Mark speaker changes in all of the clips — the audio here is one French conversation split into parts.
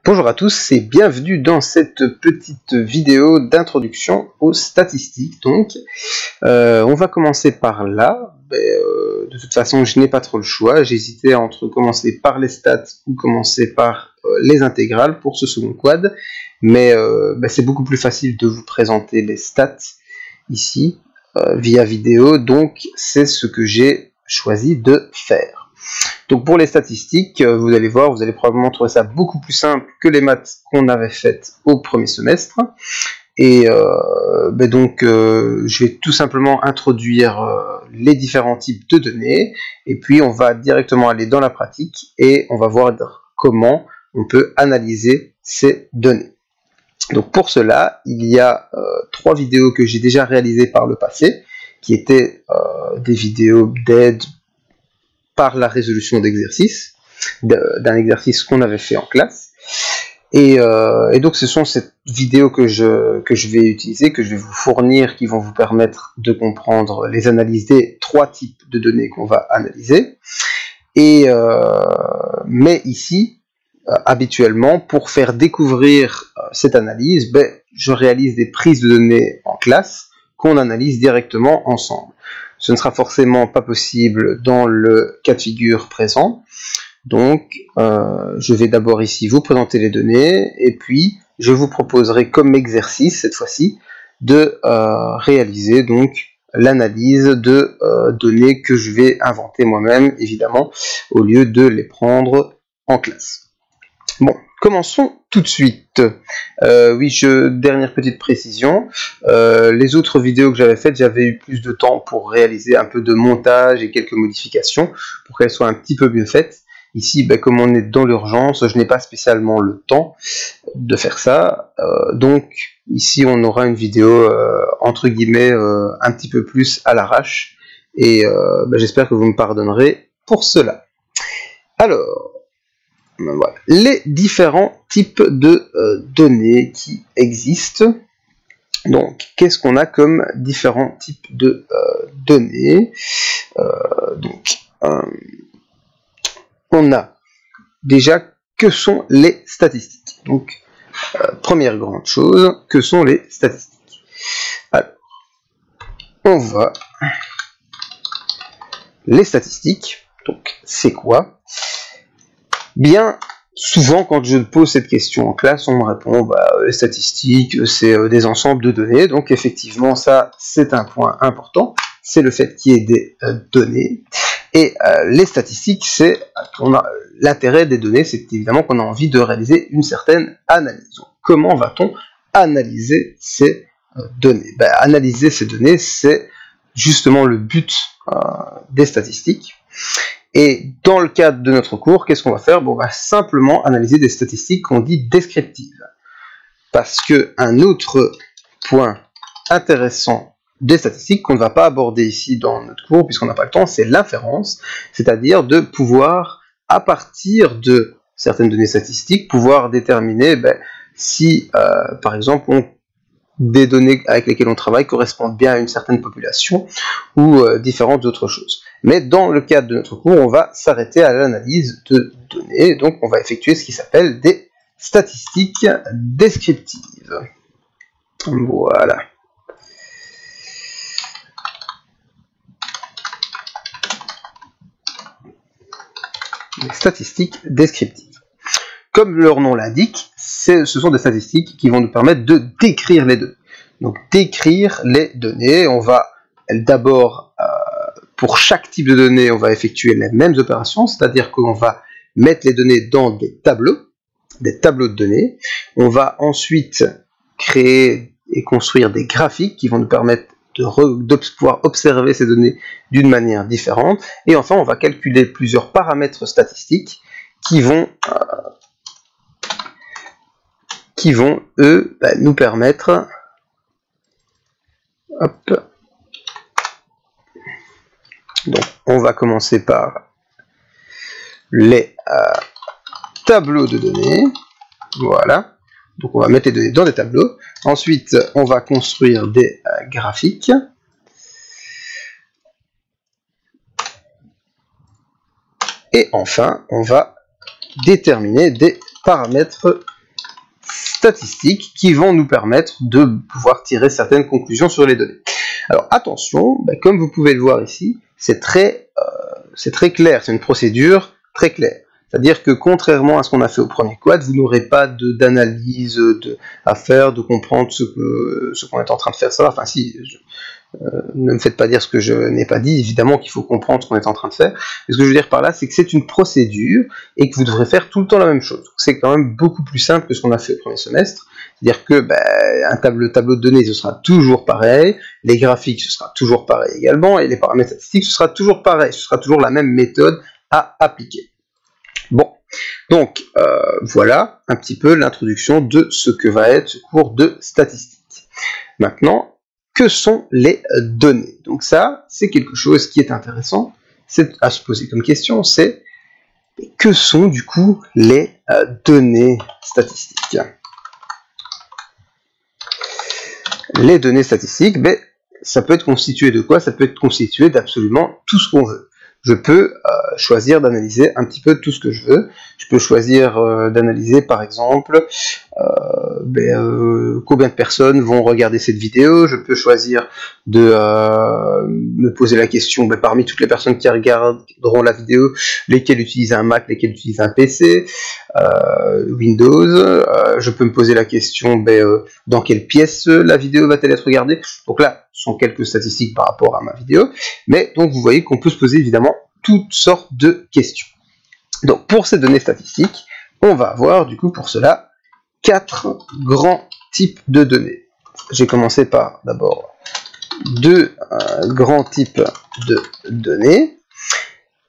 Speaker 1: Bonjour à tous et bienvenue dans cette petite vidéo d'introduction aux statistiques. Donc, on va commencer par là. De toute façon, je n'ai pas trop le choix. J'hésitais entre commencer par les stats ou commencer par les intégrales pour ce second quad. Mais c'est beaucoup plus facile de vous présenter les stats ici via vidéo. Donc, c'est ce que j'ai choisi de faire. Donc pour les statistiques, vous allez voir, vous allez probablement trouver ça beaucoup plus simple que les maths qu'on avait faites au premier semestre. Et je vais tout simplement introduire les différents types de données, et puis on va directement aller dans la pratique, et on va voir comment on peut analyser ces données. Donc pour cela, il y a 3 vidéos que j'ai déjà réalisées par le passé, qui étaient des vidéos d'aide par la résolution d'exercices, d'un exercice qu'on avait fait en classe. Et donc ce sont ces vidéos que je vais utiliser, que je vais vous fournir, qui vont vous permettre de comprendre les analyses des 3 types de données qu'on va analyser. Mais ici, habituellement, pour faire découvrir cette analyse, je réalise des prises de données en classe qu'on analyse directement ensemble. Ce ne sera forcément pas possible dans le cas de figure présent. Donc, je vais d'abord ici vous présenter les données, et puis je vous proposerai comme exercice, cette fois-ci, de réaliser donc l'analyse de données que je vais inventer moi-même, évidemment, au lieu de les prendre en classe. Bon, commençons tout de suite. Dernière petite précision, les autres vidéos que j'avais faites, j'avais eu plus de temps pour réaliser un peu de montage et quelques modifications pour qu'elles soient un petit peu mieux faites. Ici, comme on est dans l'urgence, je n'ai pas spécialement le temps de faire ça. Donc ici, on aura une vidéo entre guillemets un petit peu plus à l'arrache, et j'espère que vous me pardonnerez pour cela. Alors, voilà, les différents types de données qui existent. Donc, qu'est-ce qu'on a comme différents types de données? On a déjà que sont les statistiques. Donc, première grande chose, que sont les statistiques? Alors, on va... Les statistiques, donc, c'est quoi? Bien, souvent quand je pose cette question en classe, on me répond les statistiques, c'est des ensembles de données. Donc effectivement, ça, c'est un point important. C'est le fait qu'il y ait des données. Et les statistiques, l'intérêt des données, c'est évidemment qu'on a envie de réaliser une certaine analyse. Donc, comment va-t-on analyser ces données? Analyser ces données, c'est justement le but des statistiques. Et dans le cadre de notre cours, qu'est-ce qu'on va faire? On va simplement analyser des statistiques qu'on dit descriptives. Parce que un autre point intéressant des statistiques qu'on ne va pas aborder ici dans notre cours, puisqu'on n'a pas le temps, c'est l'inférence, c'est-à-dire de pouvoir, à partir de certaines données statistiques, pouvoir déterminer si, par exemple, des données avec lesquelles on travaille correspondent bien à une certaine population ou différentes autres choses. Mais dans le cadre de notre cours, on va s'arrêter à l'analyse de données, donc on va effectuer ce qui s'appelle des statistiques descriptives. Voilà. Les statistiques descriptives. Comme leur nom l'indique, ce sont des statistiques qui vont nous permettre de décrire les données. Donc décrire les données, on va d'abord, pour chaque type de données, on va effectuer les mêmes opérations, c'est-à-dire qu'on va mettre les données dans des tableaux de données. On va ensuite créer et construire des graphiques qui vont nous permettre de pouvoir observer ces données d'une manière différente. Et enfin, on va calculer plusieurs paramètres statistiques qui vont eux, nous permettre... Hop. Donc, on va commencer par les tableaux de données. Voilà. Donc, on va mettre les données dans des tableaux. Ensuite, on va construire des graphiques. Et enfin, on va déterminer des paramètres statistiques qui vont nous permettre de pouvoir tirer certaines conclusions sur les données. Alors attention, comme vous pouvez le voir ici, c'est très clair, c'est une procédure très claire. C'est-à-dire que contrairement à ce qu'on a fait au premier quad, vous n'aurez pas d'analyse à faire, de comprendre ce qu'on est en train de faire. Ça, enfin si, ne me faites pas dire ce que je n'ai pas dit, évidemment qu'il faut comprendre ce qu'on est en train de faire. Mais ce que je veux dire par là, c'est que c'est une procédure et que vous devrez faire tout le temps la même chose. C'est quand même beaucoup plus simple que ce qu'on a fait au premier semestre. C'est-à-dire que un tableau de données, ce sera toujours pareil, les graphiques, ce sera toujours pareil également, et les paramètres statistiques, ce sera toujours pareil, ce sera toujours la même méthode à appliquer. Bon, donc voilà un petit peu l'introduction de ce que va être ce cours de statistique. Maintenant, que sont les données? Donc ça, c'est quelque chose qui est intéressant, c'est à se poser comme question, c'est que sont du coup les données statistiques? Les données statistiques, ça peut être constitué de quoi? Ça peut être constitué d'absolument tout ce qu'on veut. Je peux choisir d'analyser un petit peu tout ce que je veux. Je peux choisir d'analyser par exemple combien de personnes vont regarder cette vidéo. Je peux choisir de me poser la question parmi toutes les personnes qui regarderont la vidéo, lesquelles utilisent un Mac, lesquelles utilisent un PC, Windows. Je peux me poser la question dans quelle pièce la vidéo va-t-elle être regardée. Donc là, ce sont quelques statistiques par rapport à ma vidéo. Mais donc vous voyez qu'on peut se poser évidemment toutes sortes de questions. Donc pour ces données statistiques, on va avoir du coup pour cela 4 grands types de données. J'ai commencé par d'abord 2 grands types de données.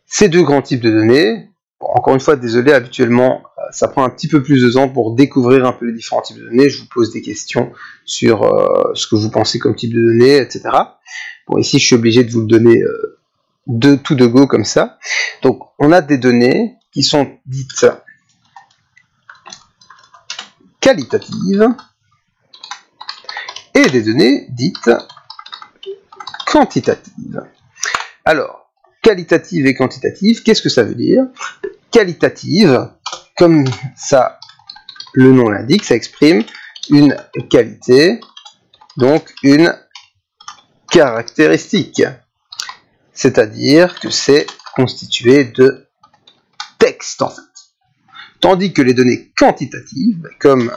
Speaker 1: Ces 2 grands types de données, encore une fois, désolé, habituellement, ça prend un petit peu plus de temps pour découvrir un peu les différents types de données. Je vous pose des questions sur ce que vous pensez comme type de données, etc. Bon, ici, je suis obligé de vous le donner tout de go comme ça. Donc, on a des données qui sont dites qualitatives et des données dites quantitatives. Alors, qualitative et quantitative, qu'est-ce que ça veut dire? Qualitative, comme ça le nom l'indique, ça exprime une qualité, donc une caractéristique. C'est-à-dire que c'est constitué de texte en fait. Tandis que les données quantitatives, comme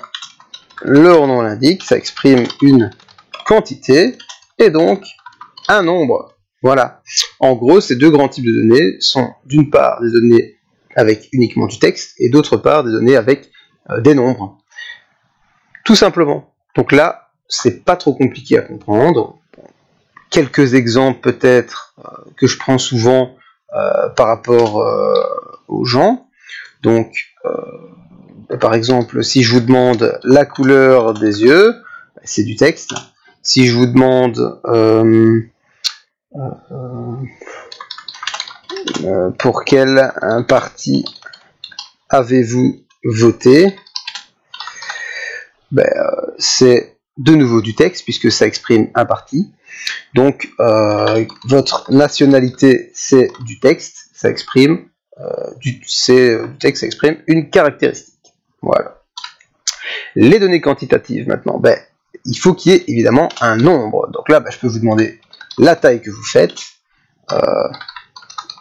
Speaker 1: leur nom l'indique, ça exprime une quantité et donc un nombre. Voilà. En gros, ces 2 grands types de données sont d'une part des données avec uniquement du texte et d'autre part des données avec des nombres. Tout simplement. Donc là, c'est pas trop compliqué à comprendre. Quelques exemples peut-être que je prends souvent par rapport aux gens. Donc, par exemple, si je vous demande la couleur des yeux, c'est du texte. Si je vous demande pour quel parti avez-vous voté, c'est de nouveau du texte puisque ça exprime un parti. Donc votre nationalité c'est du texte, ça exprime du texte, ça exprime une caractéristique. Voilà. Les données quantitatives maintenant, il faut qu'il y ait évidemment un nombre. Donc là, je peux vous demander la taille que vous faites,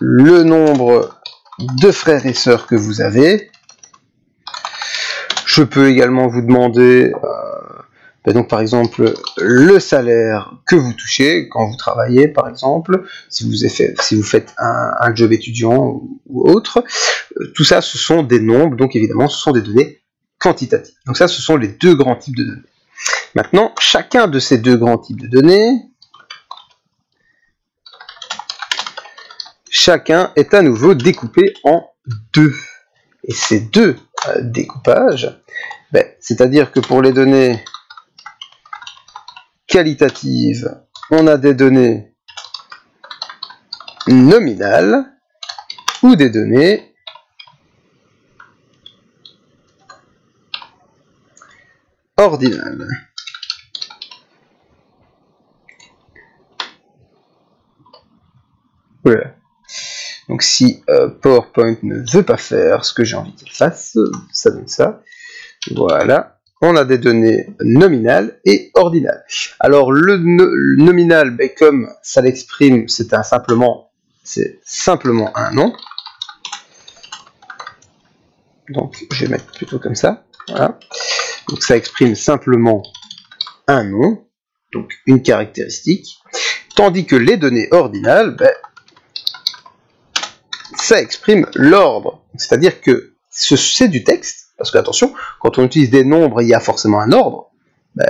Speaker 1: le nombre de frères et sœurs que vous avez. Je peux également vous demander donc par exemple le salaire que vous touchez quand vous travaillez par exemple, si vous faites un job étudiant ou autre. Tout ça ce sont des nombres, donc évidemment ce sont des données quantitatives. Donc ça ce sont les 2 grands types de données. Maintenant chacun de ces 2 grands types de données, chacun est à nouveau découpé en 2. Et ces 2 découpages, c'est-à-dire que pour les données qualitatives, on a des données nominales ou des données ordinales. Voilà. Donc si PowerPoint ne veut pas faire ce que j'ai envie qu'il fasse, ça donne ça. Voilà. on a des données nominales et ordinales. Alors le nominal, ben, comme ça l'exprime, c'est simplement un nom. Donc je vais mettre plutôt comme ça. Voilà. Donc ça exprime simplement un nom, donc une caractéristique. Tandis que les données ordinales, ben, ça exprime l'ordre. C'est-à-dire que c'est du texte, parce que attention, quand on utilise des nombres, il y a forcément un ordre.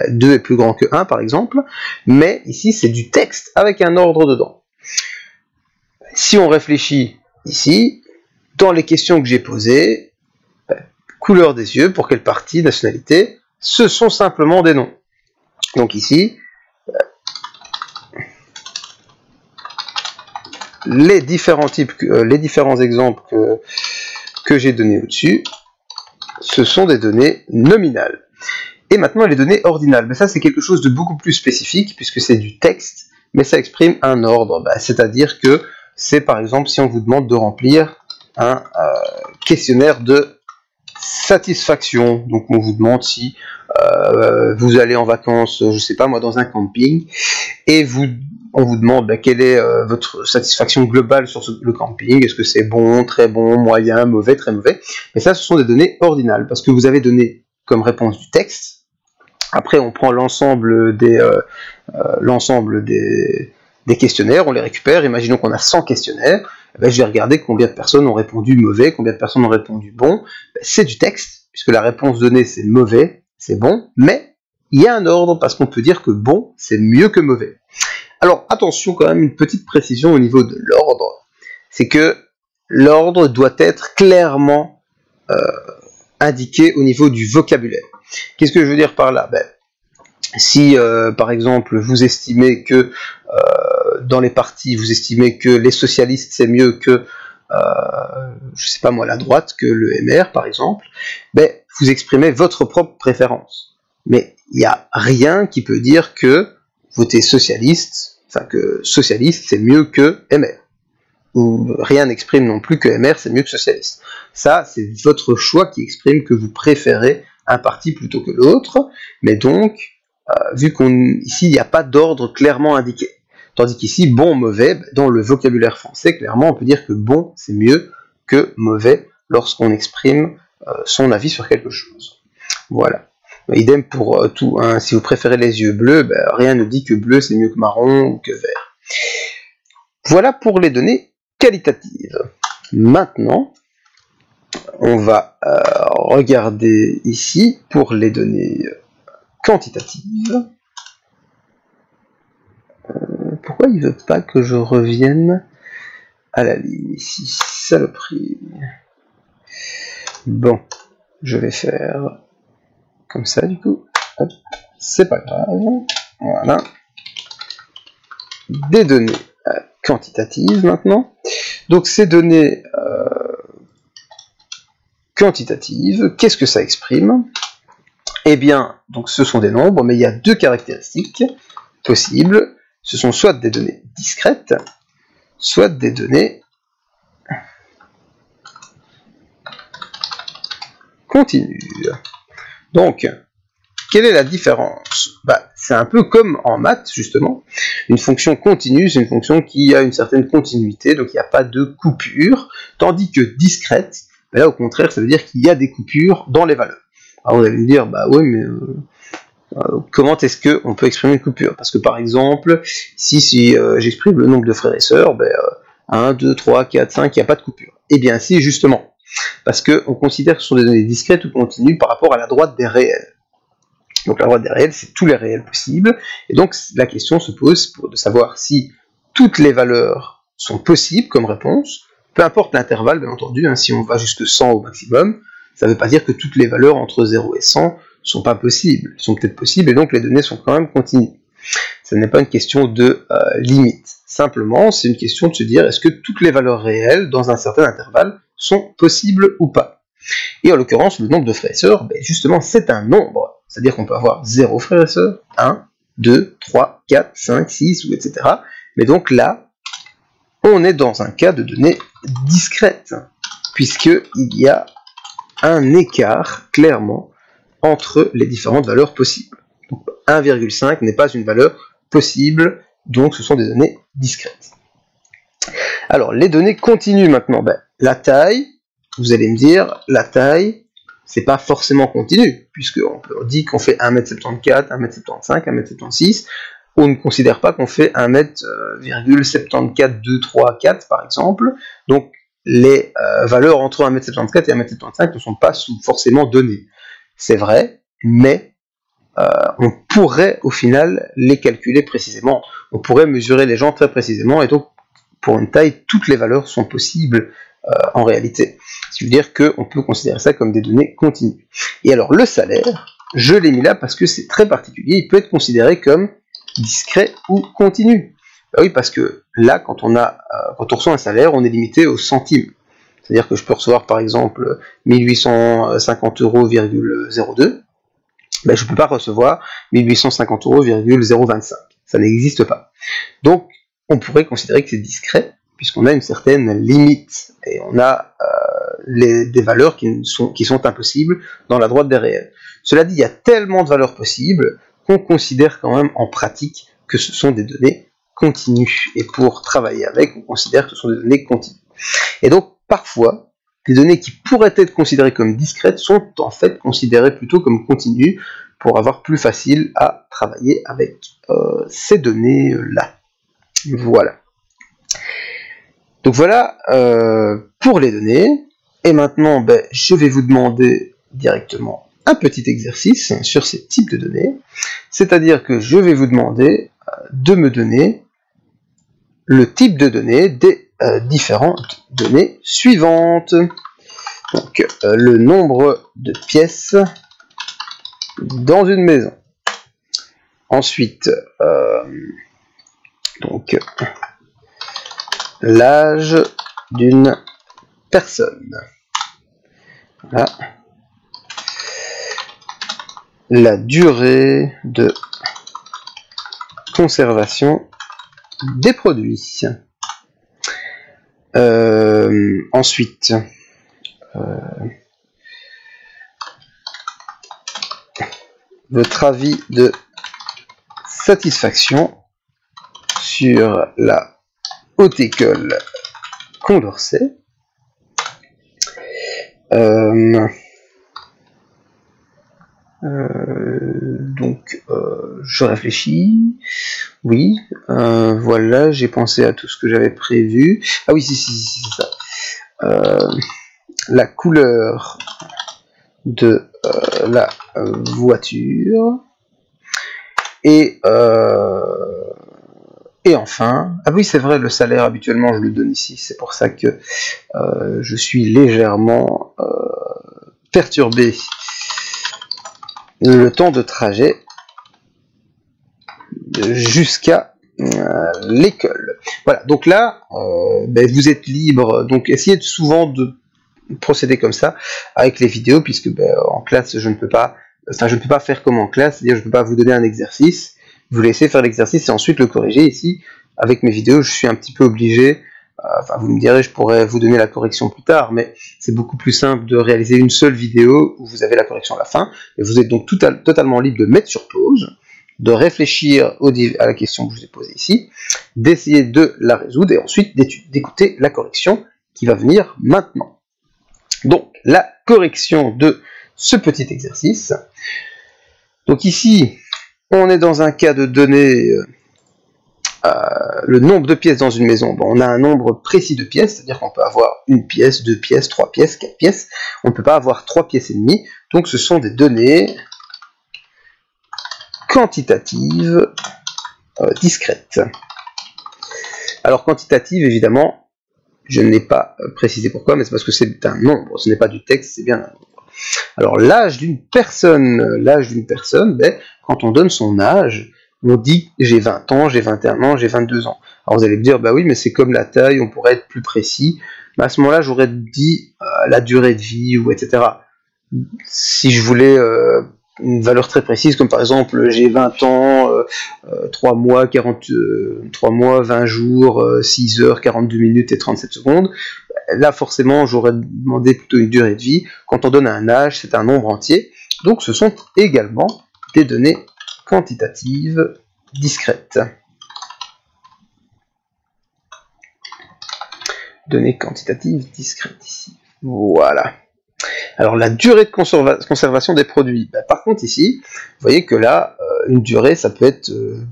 Speaker 1: 2 est plus grand que 1 par exemple, mais ici c'est du texte avec un ordre dedans. Si on réfléchit ici, dans les questions que j'ai posées, couleur des yeux, pour quelle partie, nationalité, ce sont simplement des noms. Donc ici, les différents exemples que j'ai donnés au-dessus, ce sont des données nominales. Et maintenant les données ordinales, mais ça c'est quelque chose de beaucoup plus spécifique, puisque c'est du texte, mais ça exprime un ordre. C'est-à-dire que c'est par exemple si on vous demande de remplir un questionnaire de satisfaction. Donc on vous demande si vous allez en vacances, je sais pas moi, dans un camping, et on vous demande quelle est votre satisfaction globale sur le camping. Est-ce que c'est bon, très bon, moyen, mauvais, très mauvais? Mais ça, ce sont des données ordinales, parce que vous avez donné comme réponse du texte. Après, on prend l'ensemble des questionnaires, on les récupère. Imaginons qu'on a 100 questionnaires. Je vais regarder combien de personnes ont répondu mauvais, combien de personnes ont répondu bon. C'est du texte, puisque la réponse donnée c'est mauvais, c'est bon, mais il y a un ordre, parce qu'on peut dire que bon, c'est mieux que mauvais. Alors attention quand même, une petite précision au niveau de l'ordre, c'est que l'ordre doit être clairement indiqué au niveau du vocabulaire. Qu'est-ce que je veux dire par là? Si par exemple vous estimez que dans les partis, vous estimez que les socialistes c'est mieux que je sais pas moi, la droite, que le MR par exemple, vous exprimez votre propre préférence. Mais il n'y a rien qui peut dire que voter socialiste, enfin que socialiste c'est mieux que MR. Ou rien n'exprime non plus que MR c'est mieux que socialiste. Ça, c'est votre choix qui exprime que vous préférez un parti plutôt que l'autre, mais donc, vu qu'ici il n'y a pas d'ordre clairement indiqué. Tandis qu'ici, bon, mauvais, dans le vocabulaire français, clairement, on peut dire que bon, c'est mieux que mauvais lorsqu'on exprime son avis sur quelque chose. Voilà. Idem pour tout. Hein. Si vous préférez les yeux bleus, rien ne dit que bleu c'est mieux que marron ou que vert. Voilà pour les données qualitatives. Maintenant, on va regarder ici pour les données quantitatives. Pourquoi il ne veut pas que je revienne à la ligne ici? Saloperie. Bon, je vais faire comme ça du coup. Hop, c'est pas grave. Voilà. Des données quantitatives maintenant. Donc ces données quantitatives, qu'est-ce que ça exprime? Eh bien, donc ce sont des nombres, mais il y a deux caractéristiques possibles. Ce sont soit des données discrètes, soit des données continues. Donc, quelle est la différence? C'est un peu comme en maths, justement. Une fonction continue, c'est une fonction qui a une certaine continuité, donc il n'y a pas de coupure, tandis que discrète, là au contraire, ça veut dire qu'il y a des coupures dans les valeurs. Alors vous allez me dire, oui, mais comment est-ce qu'on peut exprimer une coupure? Parce que par exemple, si j'exprime le nombre de frères et sœurs, 1, 2, 3, 4, 5, il n'y a pas de coupure. Eh bien si, justement, parce qu'on considère que ce sont des données discrètes ou continues par rapport à la droite des réels. Donc la droite des réels, c'est tous les réels possibles, et donc la question se pose de savoir si toutes les valeurs sont possibles comme réponse, peu importe l'intervalle, bien entendu, si on va jusque 100 au maximum, ça ne veut pas dire que toutes les valeurs entre 0 et 100 sont pas possibles, elles sont peut-être possibles, et donc les données sont quand même continues. Ce n'est pas une question de limite, simplement c'est une question de se dire est-ce que toutes les valeurs réelles dans un certain intervalle sont possibles ou pas. Et en l'occurrence, le nombre de frères et sœurs, justement c'est un nombre, c'est-à-dire qu'on peut avoir 0 frères et sœurs, 1, 2, 3, 4, 5, 6, etc. Mais donc là, on est dans un cas de données discrètes, puisqu'il y a un écart, clairement, entre les différentes valeurs possibles. Donc 1,5 n'est pas une valeur possible, donc ce sont des données discrètes. Alors les données continues maintenant, la taille, vous allez me dire, la taille, c'est pas forcément continu, puisqu'on dit qu'on fait 1m74, 1m75, 1m76, on ne considère pas qu'on fait 1m,74234 par exemple, donc les valeurs entre 1m74 et 1m75 ne sont pas forcément données. C'est vrai, mais on pourrait au final les calculer précisément, on pourrait mesurer les gens très précisément, et donc pour une taille, toutes les valeurs sont possibles en réalité. Ce qui veut dire qu'on peut considérer ça comme des données continues. Et alors le salaire, je l'ai mis là parce que c'est très particulier, il peut être considéré comme discret ou continu. Oui, parce que là, quand on reçoit un salaire, on est limité aux centimes. C'est-à-dire que je peux recevoir par exemple 1850 €,02, je ne peux pas recevoir 1850 €,025. Ça n'existe pas. Donc, on pourrait considérer que c'est discret, puisqu'on a une certaine limite, et on a des valeurs qui sont impossibles dans la droite des réels. Cela dit, il y a tellement de valeurs possibles qu'on considère quand même en pratique que ce sont des données continues. Et pour travailler avec, on considère que ce sont des données continues. Et donc, parfois, des données qui pourraient être considérées comme discrètes sont en fait considérées plutôt comme continues pour avoir plus facile à travailler avec ces données-là. Voilà. Donc voilà pour les données. Et maintenant, je vais vous demander directement un petit exercice sur ces types de données. C'est-à-dire que je vais vous demander de me donner le type de données des différentes données suivantes. Donc le nombre de pièces dans une maison. Ensuite, donc l'âge d'une personne. Voilà. La durée de conservation des produits. Ensuite, votre avis de satisfaction sur la Haute École Condorcet. Je réfléchis. Oui, voilà, j'ai pensé à tout ce que j'avais prévu. Ah oui, si, c'est ça. La couleur de la voiture. Et enfin, ah oui, c'est vrai, le salaire, habituellement, je le donne ici. C'est pour ça que je suis légèrement perturbé. Le temps de trajet jusqu'à l'école. Voilà, donc là, vous êtes libre, donc essayez souvent de procéder comme ça avec les vidéos, puisque en classe, je ne peux pas faire comme en classe, c'est-à-dire je ne peux pas vous donner un exercice, vous laissez faire l'exercice et ensuite le corriger. Ici, avec mes vidéos, je suis un petit peu obligé, vous me direz, je pourrais vous donner la correction plus tard, mais c'est beaucoup plus simple de réaliser une seule vidéo où vous avez la correction à la fin, et vous êtes donc totalement libre de mettre sur pause, de réfléchir à la question que je vous ai posée ici, d'essayer de la résoudre, et ensuite d'écouter la correction qui va venir maintenant. Donc, la correction de ce petit exercice. Donc ici, on est dans un cas de donner le nombre de pièces dans une maison. On a un nombre précis de pièces, c'est-à-dire qu'on peut avoir une pièce, 2 pièces, 3 pièces, 4 pièces. On ne peut pas avoir 3 pièces et demie. Donc ce sont des données quantitatives discrètes. Alors quantitative, évidemment, je n'ai pas précisé pourquoi, mais c'est parce que c'est un nombre, ce n'est pas du texte, c'est bien un nombre. Alors l'âge d'une personne, quand on donne son âge, on dit j'ai 20 ans, j'ai 21 ans, j'ai 22 ans. Alors vous allez me dire, oui, mais c'est comme la taille, on pourrait être plus précis. Mais à ce moment-là, j'aurais dit la durée de vie, ou etc. Si je voulais une valeur très précise, comme par exemple, j'ai 20 ans, 3 mois, 20 jours, 6 heures, 42 minutes et 37 secondes, là forcément, j'aurais demandé plutôt une durée de vie. Quand on donne un âge, c'est un nombre entier. Donc ce sont également des données quantitatives discrètes. Données quantitatives discrètes ici. Voilà. Alors la durée de conservation des produits. Par contre ici, vous voyez que là, une durée, ça peut être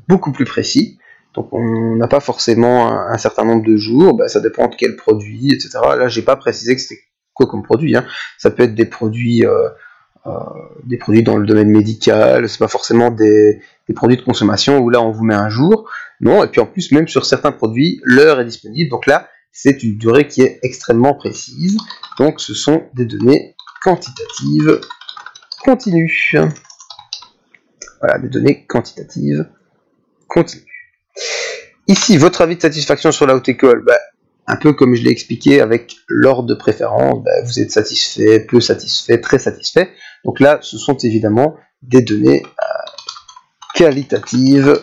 Speaker 1: beaucoup plus précis. Donc on n'a pas forcément un certain nombre de jours, ça dépend de quel produit, etc. Là, j'ai pas précisé que c'était quoi comme produit. Ça peut être des produits dans le domaine médical, c'est pas forcément des produits de consommation où là on vous met un jour. Non, et puis en plus, même sur certains produits, l'heure est disponible. Donc là, c'est une durée qui est extrêmement précise. Donc ce sont des données quantitatives continues. Voilà, des données quantitatives continues. Ici, votre avis de satisfaction sur la haute école, un peu comme je l'ai expliqué avec l'ordre de préférence, vous êtes satisfait, peu satisfait, très satisfait. Donc là, ce sont évidemment des données qualitatives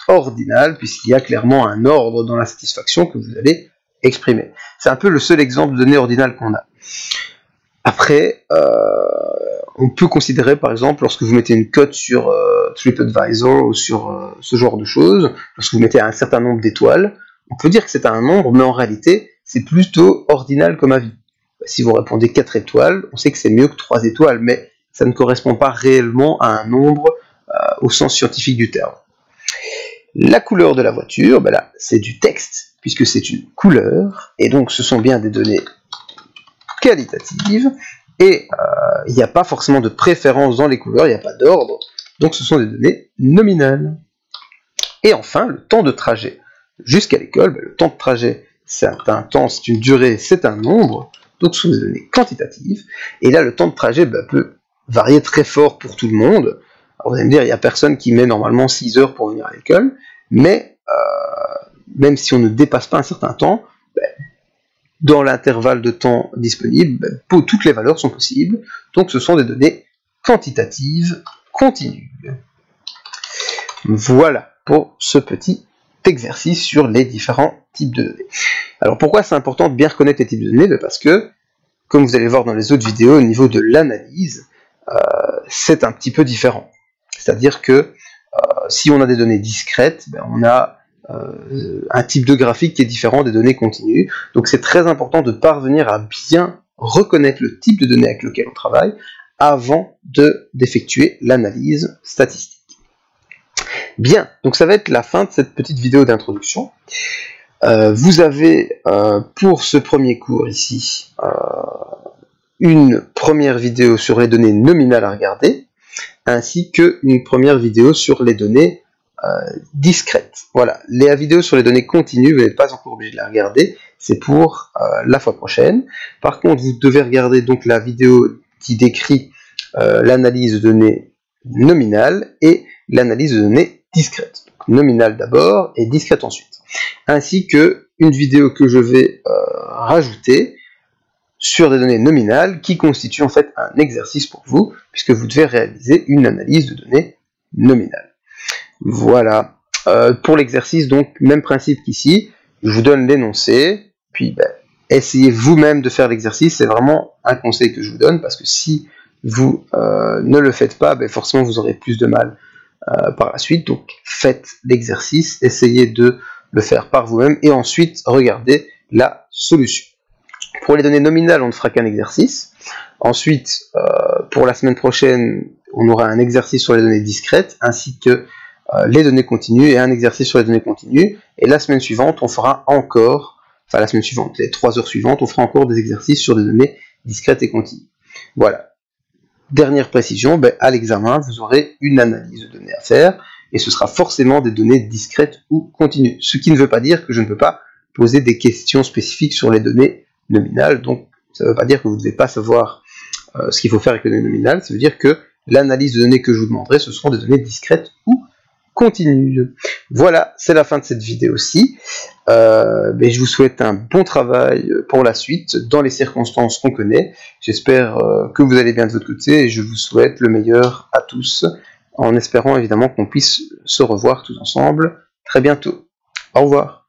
Speaker 1: ordinales, puisqu'il y a clairement un ordre dans la satisfaction que vous allez exprimer. C'est un peu le seul exemple de données ordinales qu'on a. Après, on peut considérer par exemple, lorsque vous mettez une cote sur TripAdvisor ou sur ce genre de choses, lorsque vous mettez un certain nombre d'étoiles, on peut dire que c'est un nombre, mais en réalité, c'est plutôt ordinal comme avis. Si vous répondez 4 étoiles, on sait que c'est mieux que 3 étoiles, mais ça ne correspond pas réellement à un nombre au sens scientifique du terme. La couleur de la voiture, là, c'est du texte, puisque c'est une couleur, et donc ce sont bien des données qualitatives, et il n'y a pas forcément de préférence dans les couleurs, il n'y a pas d'ordre, donc ce sont des données nominales. Et enfin, le temps de trajet. Jusqu'à l'école, le temps de trajet, c'est un temps, c'est une durée, c'est un nombre, donc ce sont des données quantitatives, et là, le temps de trajet peut varier très fort pour tout le monde. Alors, vous allez me dire, il n'y a personne qui met normalement 6 heures pour venir à l'école, mais même si on ne dépasse pas un certain temps, dans l'intervalle de temps disponible, toutes les valeurs sont possibles, donc ce sont des données quantitatives continues. Voilà pour ce petit exercice sur les différents types de données. Alors pourquoi c'est important de bien reconnaître les types de données? Parce que, comme vous allez voir dans les autres vidéos, au niveau de l'analyse, c'est un petit peu différent. C'est-à-dire que si on a des données discrètes, on a un type de graphique qui est différent des données continues. Donc c'est très important de parvenir à bien reconnaître le type de données avec lequel on travaille avant d'effectuer l'analyse statistique. Bien, donc ça va être la fin de cette petite vidéo d'introduction. Vous avez pour ce premier cours ici une première vidéo sur les données nominales à regarder, ainsi qu'une première vidéo sur les données discrètes. Voilà, la vidéo sur les données continues, vous n'êtes pas encore obligé de la regarder, c'est pour la fois prochaine. Par contre, vous devez regarder donc la vidéo qui décrit l'analyse de données nominales et l'analyse de données discrètes. Donc, nominale d'abord et discrète ensuite. Ainsi que une vidéo que je vais rajouter sur des données nominales qui constitue en fait un exercice pour vous, puisque vous devez réaliser une analyse de données nominales. Voilà. Pour l'exercice, donc, même principe qu'ici, je vous donne l'énoncé, puis essayez vous-même de faire l'exercice, c'est vraiment un conseil que je vous donne, parce que si vous ne le faites pas, forcément vous aurez plus de mal par la suite, donc faites l'exercice, essayez de le faire par vous-même, et ensuite regardez la solution. Pour les données nominales, on ne fera qu'un exercice. Ensuite, pour la semaine prochaine, on aura un exercice sur les données discrètes, ainsi que les données continues et un exercice sur les données continues. Et la semaine suivante, on fera encore, enfin la semaine suivante, les 3 heures suivantes, on fera encore des exercices sur des données discrètes et continues. Voilà. Dernière précision, à l'examen, vous aurez une analyse de données à faire, et ce sera forcément des données discrètes ou continues. Ce qui ne veut pas dire que je ne peux pas poser des questions spécifiques sur les données nominales, donc ça ne veut pas dire que vous ne devez pas savoir ce qu'il faut faire avec les données nominales, ça veut dire que l'analyse de données que je vous demanderai, ce seront des données discrètes ou continues. Voilà, c'est la fin de cette vidéo-ci. Je vous souhaite un bon travail pour la suite, dans les circonstances qu'on connaît. J'espère que vous allez bien de votre côté, et je vous souhaite le meilleur à tous, en espérant évidemment qu'on puisse se revoir tous ensemble très bientôt. Au revoir.